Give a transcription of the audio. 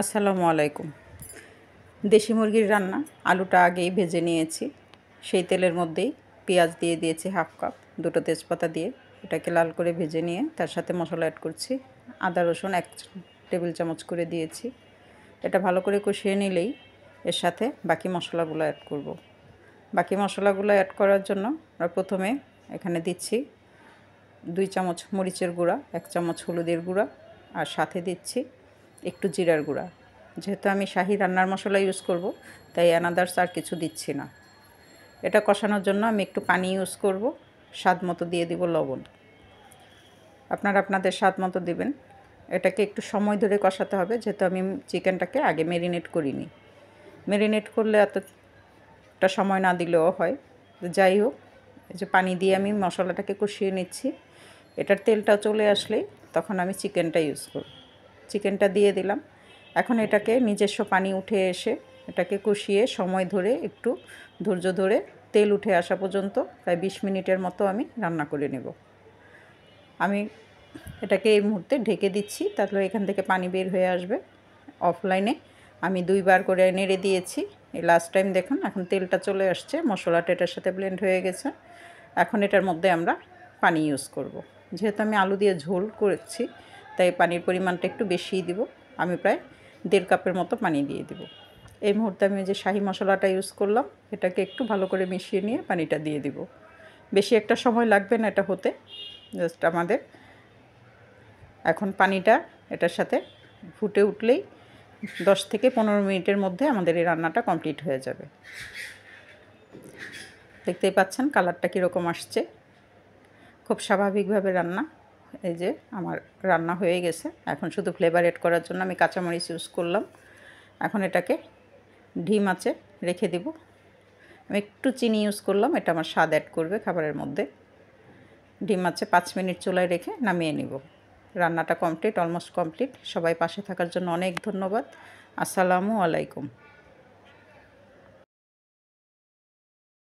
আসসালামু আলাইকুম। দেশি মুরগির রান্না। আলুটা আগেই ভেজে নিয়েছি। সেই তেলের মধ্যেই পেঁয়াজ দিয়ে দিয়েছি হাফ কাপ, দুটো তেজপাতা দিয়ে এটাকে লাল করে ভেজে নিয়ে তার সাথে মশলা অ্যাড করছি। আদা রসুন 1 টেবিল চামচ করে দিয়েছি। এটা ভালো করে কষিয়ে নিলেই এর সাথে বাকি মশলাগুলো অ্যাড করব। বাকি মশলাগুলো অ্যাড করার জন্য আমরা প্রথমে এখানে দিচ্ছি 2 চামচ মরিচের গুঁড়া, 1 চামচ হলুদের গুঁড়া, আর সাথে দিচ্ছি একটু জিরার গুঁড়া। যেহেতু আমি শাহি রান্নার মশলা ইউজ করব, তাই অ্যানাদার্স আর কিছু দিচ্ছি না। এটা কষানোর জন্য আমি একটু পানি ইউজ করব। স্বাদ মতো দিয়ে দিব লবণ। আপনারা আপনাদের স্বাদ মতো দিবেন। এটাকে একটু সময় ধরে কষাতে হবে, যেহেতু আমি চিকেনটাকে আগে ম্যারিনেট করিনি। ম্যারিনেট করলে এতটা সময় না দিলেও হয়। যাই হোক, এই যে পানি দিয়ে আমি মশলাটাকে কষিয়ে নিচ্ছি। এটার তেলটা চলে আসলেই তখন আমি চিকেনটা ইউজ করব। চিকেনটা দিয়ে দিলাম। এখন এটাকে নিজস্ব পানি উঠে এসে এটাকে কষিয়ে সময় ধরে একটু ধৈর্য ধরে তেল উঠে আসা পর্যন্ত প্রায় 20 মিনিটের মতো আমি রান্না করে নেব। আমি এটাকে এই মুহূর্তে ঢেকে দিচ্ছি, তাহলে এখান থেকে পানি বের হয়ে আসবে। অফলাইনে আমি 2 বার করে নেড়ে দিয়েছি। এই লাস্ট টাইম দেখুন, এখন তেলটা চলে আসছে, মশলাটা এটার সাথে ব্লেন্ড হয়ে গেছে। এখন এটার মধ্যে আমরা পানি ইউজ করব। যেহেতু আমি আলু দিয়ে ঝোল করেছি, তাই পানির পরিমাণটা একটু বেশিই দিব। আমি প্রায় 1.5 কাপের মতো পানি দিয়ে দিব। এই মুহূর্তে আমি যে শাহি মশলাটা ইউজ করলাম, এটাকে একটু ভালো করে মিশিয়ে নিয়ে পানিটা দিয়ে দিব। বেশি একটা সময় লাগবে না এটা হতে। জাস্ট আমাদের এখন পানিটা এটার সাথে ফুটে উঠলেই 10 থেকে 15 মিনিটের মধ্যে আমাদের এই রান্নাটা কমপ্লিট হয়ে যাবে। দেখতেই পাচ্ছেন কালারটা কীরকম আসছে। খুব স্বাভাবিকভাবে রান্না। এই যে আমার রান্না হয়ে গেছে। এখন শুধু ফ্লেভার এড করার জন্য আমি কাঁচামরিচ ইউজ করলাম। এখন এটাকে ধিম আঁচে রেখে দিব। আমি একটু চিনি ইউজ করলাম, এটা আমার স্বাদ অ্যাড করবে খাবারের মধ্যে। ধিম আঁচে 5 মিনিট চুলায় রেখে নামিয়ে নিব। রান্নাটা কমপ্লিট, অলমোস্ট কমপ্লিট। সবাই পাশে থাকার জন্য অনেক ধন্যবাদ। আসসালামু আলাইকুম।